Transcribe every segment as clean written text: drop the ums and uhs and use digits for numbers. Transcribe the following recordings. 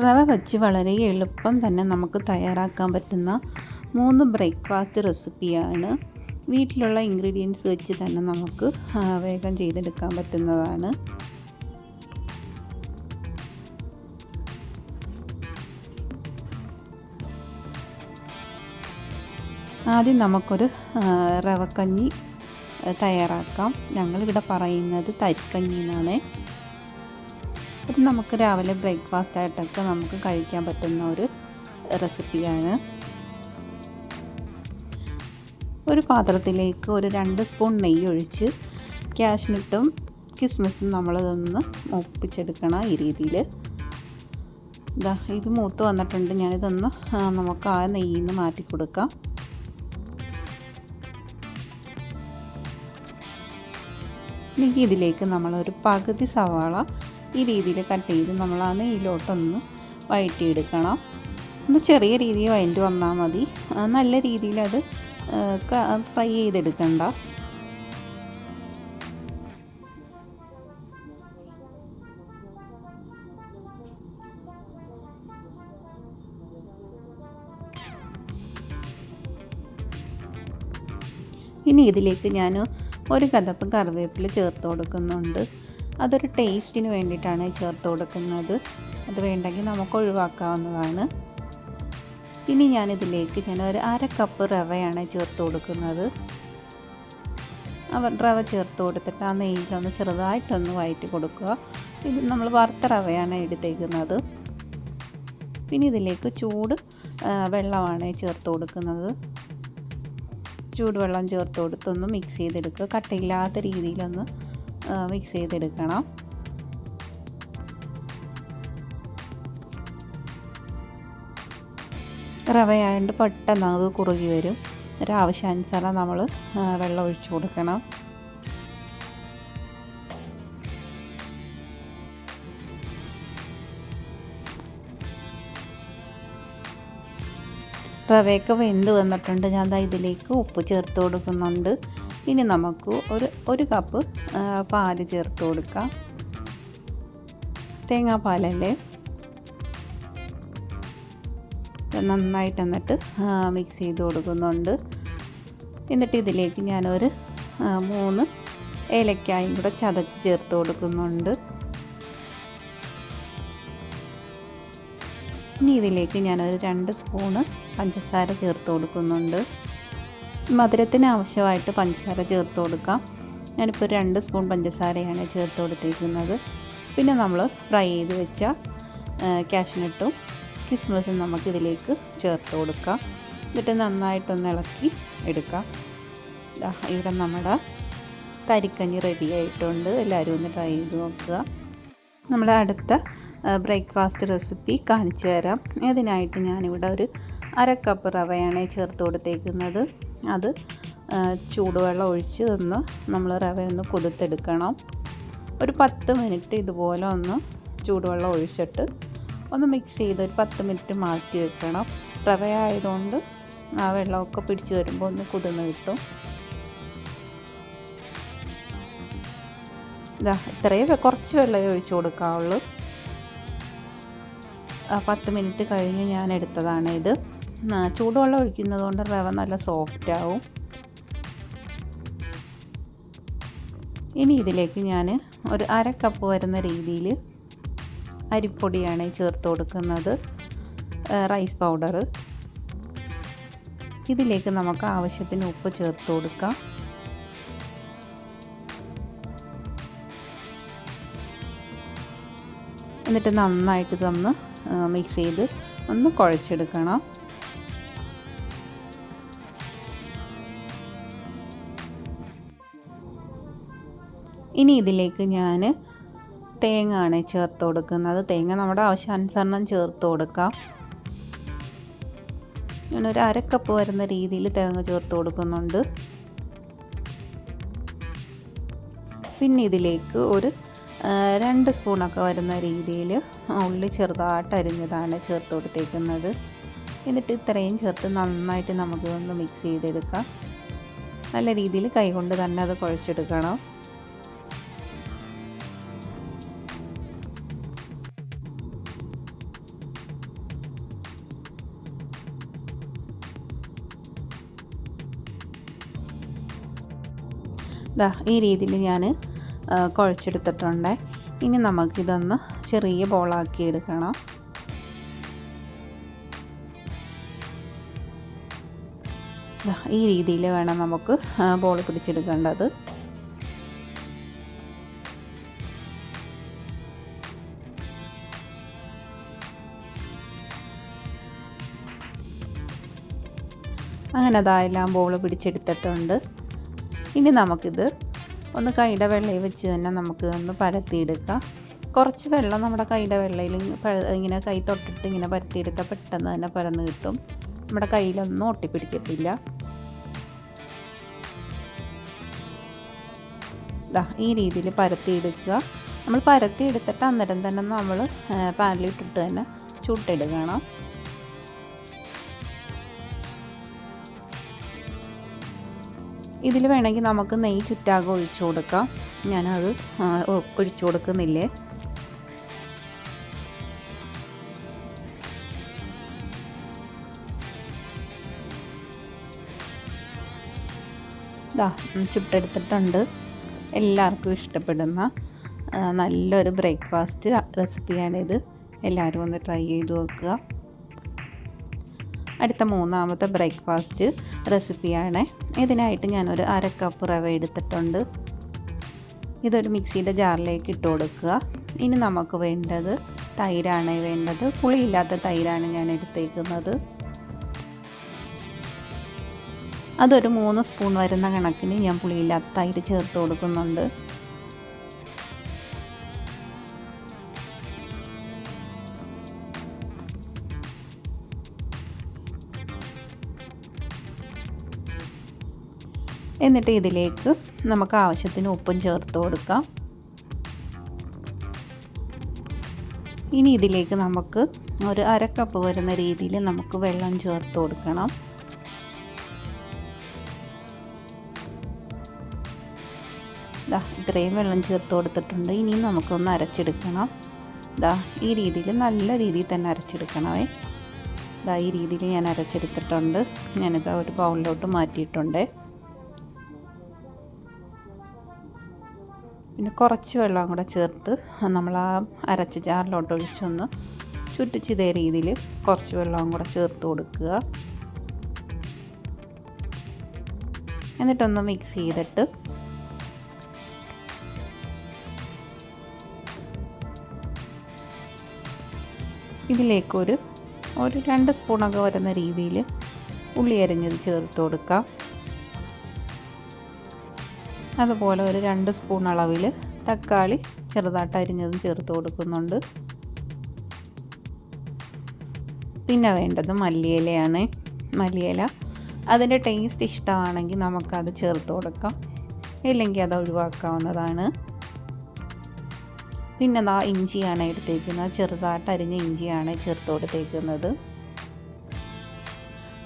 റവ വച്ച് വളരെ എളുപ്പം തന്നെ നമുക്ക് തയ്യാറാക്കാൻ പറ്റുന്ന 3 ബ്രേക്ക്ഫാസ്റ്റ് റെസിപ്പിയാണ്. വീട്ടിലുള്ള ഇൻഗ്രീഡിയൻസ് വെച്ച് തന്നെ നമുക്ക് വേഗം ചെയ്തെടുക്കാൻ പറ്റുന്നതാണ്. ആദ്യം നമുക്കൊരു റവക്കഞ്ഞി തയ്യാറാക്കാം. ഞങ്ങളിവിടെ പറയുന്നത് തരിക്കഞ്ഞി എന്നാണ്. ഇത് നമുക്ക് രാവിലെ ബ്രേക്ക്ഫാസ്റ്റ് ആയിട്ടൊക്കെ നമുക്ക് കഴിക്കാൻ പറ്റുന്ന ഒരു റെസിപ്പിയാണ്. ഒരു പാത്രത്തിലേക്ക് ഒരു 2 സ്പൂൺ നെയ്യ് ഒഴിച്ച് കാഷ്നട്ടും കിസ്മിസും നമ്മളിതൊന്ന് മൂപ്പിച്ചെടുക്കണം. ഈ രീതിയിൽ ഇത് മൂത്ത് വന്നിട്ടുണ്ട്. ഞാനിതൊന്ന് നമുക്ക് ആ നെയ്യിൽ നിന്ന് മാറ്റി കൊടുക്കാം. ഇനി ഇതിലേക്ക് നമ്മളൊരു പകുതി സവാള ഈ രീതിയിൽ കട്ട് ചെയ്ത് നമ്മൾ ആ നെയ്യിലോട്ടൊന്ന് വഴറ്റിയെടുക്കണം. ഒന്ന് ചെറിയ രീതിയിൽ വഴറ്റി വന്നാൽ മതി. നല്ല രീതിയിൽ അത് ഫ്രൈ ചെയ്തെടുക്കണ്ട. ഇനി ഇതിലേക്ക് ഞാൻ ഒരു കദപ്പ് കറിവേപ്പില ചേർത്ത് കൊടുക്കുന്നുണ്ട്. അതൊരു ടേസ്റ്റിന് വേണ്ടിയിട്ടാണ് ചേർത്ത് കൊടുക്കുന്നത്. അത് വേണ്ടെങ്കിൽ നമുക്ക് ഒഴിവാക്കാവുന്നതാണ്. ഇനി ഞാനിതിലേക്ക് ഒരു 1/2 കപ്പ് റവയാണ് ചേർത്ത് കൊടുക്കുന്നത്. റവ ചേർത്ത് കൊടുത്തിട്ട് ആ നെയ്യിലൊന്ന് ചെറുതായിട്ടൊന്ന് വഴറ്റി കൊടുക്കുക. ഇത് നമ്മൾ വറുത്ത റവയാണ് എടുത്തേക്കുന്നത്. പിന്നെ ഇതിലേക്ക് വെള്ളമാണ് ചേർത്ത് കൊടുക്കുന്നത്. ചൂടുവെള്ളം ചേർത്ത് കൊടുത്തൊന്ന് മിക്സ് ചെയ്തെടുക്കുക. കട്ടയില്ലാത്ത രീതിയിലൊന്ന് മിക്സ് ചെയ്തെടുക്കണം. റവയായതുകൊണ്ട് പെട്ടെന്ന് അത് കുറുകി വരും. ഒരാവശ്യാനുസരണം നമ്മൾ വെള്ളം ഒഴിച്ചു കൊടുക്കണം. റവയൊക്കെ വെന്ത് വന്നിട്ടുണ്ട്. ഞാൻ ഇതിലേക്ക് ഉപ്പ് ചേർത്ത് കൊടുക്കുന്നുണ്ട്. ഇനി നമുക്ക് ഒരു കപ്പ് പാല് ചേർത്ത് കൊടുക്കാം. തേങ്ങാപ്പാലല്ലേ. നന്നായിട്ട് എന്നിട്ട് മിക്സ് ചെയ്ത് കൊടുക്കുന്നുണ്ട്. എന്നിട്ട് ഇതിലേക്ക് ഞാനൊരു 3 ഏലക്കായും കൂടെ ചതച്ച് ചേർത്ത് കൊടുക്കുന്നുണ്ട്. ഇനി ഇതിലേക്ക് ഞാനൊരു 2 സ്പൂണ് പഞ്ചസാര ചേർത്ത് കൊടുക്കുന്നുണ്ട്. മധുരത്തിന് ആവശ്യമായിട്ട് പഞ്ചസാര ചേർത്ത് കൊടുക്കാം. ഞാനിപ്പോൾ 2 സ്പൂൺ പഞ്ചസാരയാണ് ചേർത്ത് കൊടുത്തിരിക്കുന്നത്. പിന്നെ നമ്മൾ ഫ്രൈ ചെയ്ത് വെച്ച കാഷ്നട്ടും കിസ്മിസും നമുക്കിതിലേക്ക് ചേർത്ത് കൊടുക്കാം. എന്നിട്ട് നന്നായിട്ടൊന്ന് ഇളക്കി എടുക്കാം. ഇവിടെ നമ്മുടെ തരിക്കഞ്ഞി റെഡി ആയിട്ടുണ്ട്. എല്ലാവരും ഒന്ന് ട്രൈ ചെയ്ത് നോക്കുക. നമ്മുടെ അടുത്ത ബ്രേക്ക്ഫാസ്റ്റ് റെസിപ്പി കാണിച്ചു തരാം. ഇതിനായിട്ട് ഞാനിവിടെ ഒരു 1/2 കപ്പ് റവയാണ് ചേർത്ത് കൊടുത്തേക്കുന്നത്. അത് ചൂടുവെള്ളം ഒഴിച്ച് നമ്മൾ റവയൊന്ന് കുതിർത്തെടുക്കണം. ഒരു 10 മിനിറ്റ് ഇതുപോലെ ഒന്ന് ചൂടുവെള്ളം ഒഴിച്ചിട്ട് ഒന്ന് മിക്സ് ചെയ്ത് ഒരു 10 മിനിറ്റ് മാറ്റി വെക്കണം. റവയായതുകൊണ്ട് ആ വെള്ളമൊക്കെ പിടിച്ച് വരുമ്പോൾ ഒന്ന് കുതിർന്ന് കിട്ടും. ഇത്രയും കുറച്ച് വെള്ളമേ ഒഴിച്ച് കൊടുക്കാവുള്ളൂ. 10 മിനിറ്റ് കഴിഞ്ഞ് ഞാൻ എടുത്തതാണ് ഇത്. ചൂടുവെള്ളം ഒഴിക്കുന്നത് കൊണ്ട് റവ നല്ല സോഫ്റ്റ് ആവും. ഇനി ഇതിലേക്ക് ഞാൻ ഒരു 1/2 കപ്പ് വരുന്ന രീതിയിൽ അരിപ്പൊടിയാണ് ചേർത്ത് കൊടുക്കുന്നത്. Rice powder. ഇതിലേക്ക് നമുക്ക് ആവശ്യത്തിന് ഉപ്പ് ചേർത്ത് കൊടുക്കാം. എന്നിട്ട് നന്നായിട്ട് ഇതൊന്ന് മിക്സ് ചെയ്ത് ഒന്ന് കുഴച്ചെടുക്കണം. ഇനി ഇതിലേക്ക് ഞാൻ തേങ്ങ ആണ് ചേർത്ത് കൊടുക്കുന്നത്. തേങ്ങ നമ്മുടെ ആവശ്യാനുസരണം ചേർത്ത് കൊടുക്കാം. ഞാനൊരു 1/2 കപ്പ് വരുന്ന രീതിയിൽ തേങ്ങ ചേർത്ത് കൊടുക്കുന്നുണ്ട്. പിന്നെ ഇതിലേക്ക് ഒരു 2 സ്പൂണൊക്കെ വരുന്ന രീതിയിൽ ഉള്ളി ചെറുതായിട്ട് അരിഞ്ഞതാണ് ചേർത്ത് കൊടുത്തേക്കുന്നത്. എന്നിട്ട് ഇത്രയും ചേർത്ത് നന്നായിട്ട് നമുക്കൊന്ന് മിക്സ് ചെയ്തെടുക്കാം. നല്ല രീതിയിൽ കൈകൊണ്ട് തന്നെ അത് കുഴച്ചെടുക്കണം. ദാ ഈ രീതിയിൽ ഞാൻ കുഴച്ചെടുത്തിട്ടുണ്ട്. ഇനി നമുക്കിതൊന്ന് ചെറിയ ബോളാക്കി എടുക്കണം. ഈ രീതിയിൽ വേണം നമുക്ക് ബോൾ പിടിച്ചെടുക്കേണ്ടത്. അങ്ങനെ അതെല്ലാം ബോൾ പിടിച്ചെടുത്തിട്ടുണ്ട്. ഇനി നമുക്കിത് ഒന്ന് കൈയുടെ വെള്ളയിൽ വെച്ച് തന്നെ നമുക്കിതൊന്ന് പരത്തിയെടുക്കാം. കുറച്ച് വെള്ളം നമ്മുടെ കൈയുടെ വെള്ളയിൽ ഇങ്ങനെ കൈ തൊട്ടിട്ട് ഇങ്ങനെ പരത്തിയെടുത്താൽ പെട്ടെന്ന് തന്നെ പരന്ന് കിട്ടും. നമ്മുടെ കയ്യിലൊന്നും ഒട്ടിപ്പിടിക്കത്തില്ല. ഈ രീതിയിൽ പരത്തിയെടുക്കുക. നമ്മൾ പരത്തിയെടുത്തിട്ട് അന്നേരം തന്നെ നമ്മൾ പാനിലിട്ടിട്ട് തന്നെ ചുട്ടെടുക്കണം. ഇതിൽ വേണമെങ്കിൽ നമുക്ക് നെയ്യ് ചുറ്റാകെ ഒഴിച്ചു കൊടുക്കാം. ഞാനത് ഒഴിച്ചു കൊടുക്കുന്നില്ലേ. ചുട്ടെടുത്തിട്ടുണ്ട്. എല്ലാവർക്കും ഇഷ്ടപ്പെടുന്ന നല്ലൊരു ബ്രേക്ക്ഫാസ്റ്റ് റെസിപ്പിയാണിത്. എല്ലാവരും ഒന്ന് ട്രൈ ചെയ്ത് നോക്കുക. അടുത്ത മൂന്നാമത്തെ ബ്രേക്ക്ഫാസ്റ്റ് റെസിപ്പിയാണ്. ഇതിനായിട്ട് ഞാനൊരു 1/2 കപ്പ് റവ എടുത്തിട്ടുണ്ട്. ഇതൊരു മിക്സിയുടെ ജാറിലേക്ക് ഇട്ട് കൊടുക്കുക. ഇനി നമുക്ക് വേണ്ടത് തൈരാണ് വേണ്ടത്. പുളിയില്ലാത്ത തൈരാണ് ഞാൻ എടുത്തേക്കുന്നത്. അതൊരു 3 സ്പൂൺ വരുന്ന കണക്കിന് ഞാൻ പുളിയില്ലാത്ത തൈര് ചേർത്ത് കൊടുക്കുന്നുണ്ട്. എന്നിട്ട് ഇതിലേക്ക് നമുക്ക് ആവശ്യത്തിന് ഉപ്പും ചേർത്ത് കൊടുക്കാം. ഇനി ഇതിലേക്ക് നമുക്ക് ഒരു 1/2 കപ്പ് വരുന്ന രീതിയിൽ നമുക്ക് വെള്ളം ചേർത്ത് കൊടുക്കണം. ഇത്രയും വെള്ളം ചേർത്ത് കൊടുത്തിട്ടുണ്ട്. ഇനി നമുക്കൊന്ന് അരച്ചെടുക്കണം. ഈ രീതിയിൽ നല്ല രീതിയിൽ തന്നെ അരച്ചെടുക്കണമേ. ഈ രീതിയിൽ ഞാൻ അരച്ചെടുത്തിട്ടുണ്ട്. ഞാനിത് ഒരു ബൗളിലോട്ട് മാറ്റിയിട്ടുണ്ട്. പിന്നെ കുറച്ച് വെള്ളം കൂടെ ചേർത്ത് നമ്മൾ ആ അരച്ച ജാറിലോട്ട് ഒഴിച്ചൊന്ന് ചുറ്റിച്ച് ഇതേ രീതിയിൽ കുറച്ച് വെള്ളം കൂടെ ചേർത്ത് കൊടുക്കുക. എന്നിട്ടൊന്ന് മിക്സ് ചെയ്തിട്ട് ഇതിലേക്കൊരു 2 സ്പൂണൊക്കെ വരുന്ന രീതിയിൽ ഉള്ളി അരിഞ്ഞത് ചേർത്ത് കൊടുക്കാം. അതുപോലെ ഒരു 2 സ്പൂൺ അളവിൽ തക്കാളി ചെറുതായിട്ട് അരിഞ്ഞതും ചേർത്ത് കൊടുക്കുന്നുണ്ട്. പിന്നെ വേണ്ടത് മല്ലിയിലയാണ്. മല്ലിയില അതിൻ്റെ ടേസ്റ്റ് ഇഷ്ടമാണെങ്കിൽ നമുക്കത് ചേർത്ത് കൊടുക്കാം, ഇല്ലെങ്കിൽ അത് ഒഴിവാക്കാവുന്നതാണ്. പിന്നെ ഇഞ്ചിയാണ് എടുത്തേക്കുന്നത്. ചെറുതായിട്ട് അരിഞ്ഞ ഇഞ്ചിയാണ് ചേർത്ത് കൊടുത്തേക്കുന്നത്.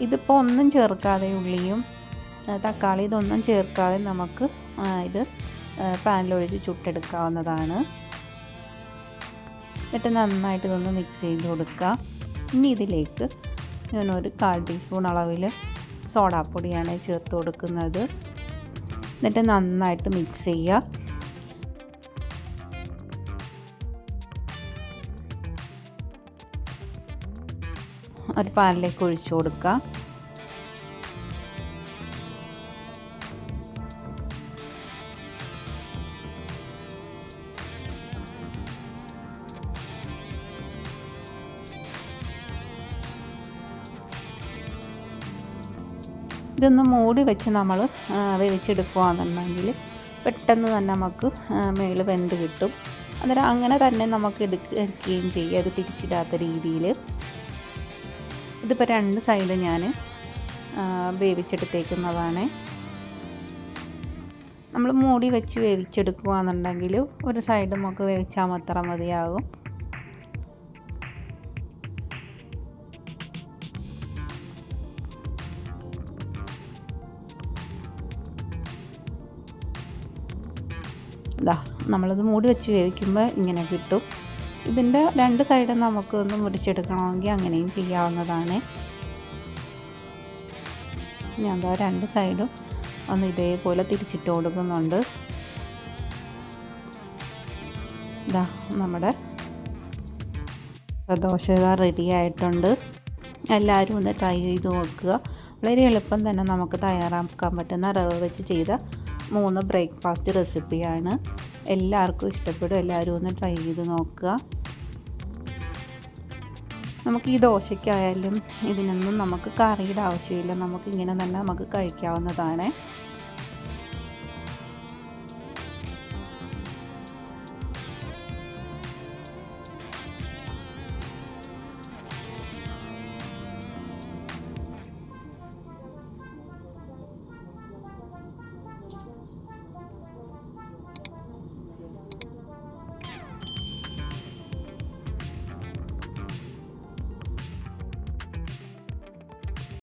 ഇതിപ്പോൾ ഒന്നും ചേർക്കാതെ ഉള്ളിയും തക്കാളി ഇതൊന്നും ചേർക്കാതെ നമുക്ക് ഇത് പാനിലൊഴിച്ച് ചുട്ടെടുക്കാവുന്നതാണ്. എന്നിട്ട് നന്നായിട്ട് ഇതൊന്ന് മിക്സ് ചെയ്ത് കൊടുക്കുക. ഇനി ഇതിലേക്ക് ഞാനൊരു 1/4 ടീസ്പൂൺ അളവിൽ സോഡാപ്പൊടിയാണ് ചേർത്ത് കൊടുക്കുന്നത്. എന്നിട്ട് നന്നായിട്ട് മിക്സ് ചെയ്യുക. ഒരു പാനിലേക്ക് ഒഴിച്ചു കൊടുക്കുക. ഇതൊന്ന് മൂടി വെച്ച് നമ്മൾ വേവിച്ചെടുക്കുകയാണെന്നുണ്ടെങ്കിൽ പെട്ടെന്ന് തന്നെ നമുക്ക് മേളിൽ വെന്ത് കിട്ടും. അന്നേരം അങ്ങനെ തന്നെ നമുക്ക് എടുക്കുകയും ചെയ്യുക, അത് തിരിച്ചിടാത്ത രീതിയിൽ. ഇതിപ്പോൾ 2 സൈഡ് ഞാൻ വേവിച്ചെടുത്തേക്കുന്നതാണ്. നമ്മൾ മൂടി വെച്ച് വേവിച്ചെടുക്കുകയാണെന്നുണ്ടെങ്കിൽ ഒരു സൈഡ് നമുക്ക് വേവിച്ചാൽ മാത്രം മതിയാകും. നമ്മളത് മൂടി വെച്ച് വേവിക്കുമ്പോൾ ഇങ്ങനെ കിട്ടും. ഇതിൻ്റെ 2 സൈഡും നമുക്കൊന്ന് മുറിച്ചെടുക്കണമെങ്കിൽ അങ്ങനെയും ചെയ്യാവുന്നതാണ്. ഞാൻ 2 സൈഡും ഒന്ന് ഇതേപോലെ തിരിച്ചിട്ട് കൊടുക്കുന്നുണ്ട്. ഇതാ നമ്മുടെ ദോശ റെഡി ആയിട്ടുണ്ട്. എല്ലാവരും ഒന്ന് ട്രൈ ചെയ്ത് നോക്കുക. വളരെ എളുപ്പം തന്നെ നമുക്ക് തയ്യാറാക്കാൻ പറ്റുന്ന റവ വെച്ച് ചെയ്ത 3 ബ്രേക്ക്ഫാസ്റ്റ് റെസിപ്പിയാണ്. എല്ലാവർക്കും ഇഷ്ടപ്പെടും. എല്ലാവരും ഒന്ന് ട്രൈ ചെയ്ത് നോക്കുക. നമുക്ക് ഈ ദോശയ്ക്കായാലും ഇതിനൊന്നും നമുക്ക് കറിയുടെ ആവശ്യമില്ല. നമുക്കിങ്ങനെ തന്നെ നമുക്ക് കഴിക്കാവുന്നതാണ്.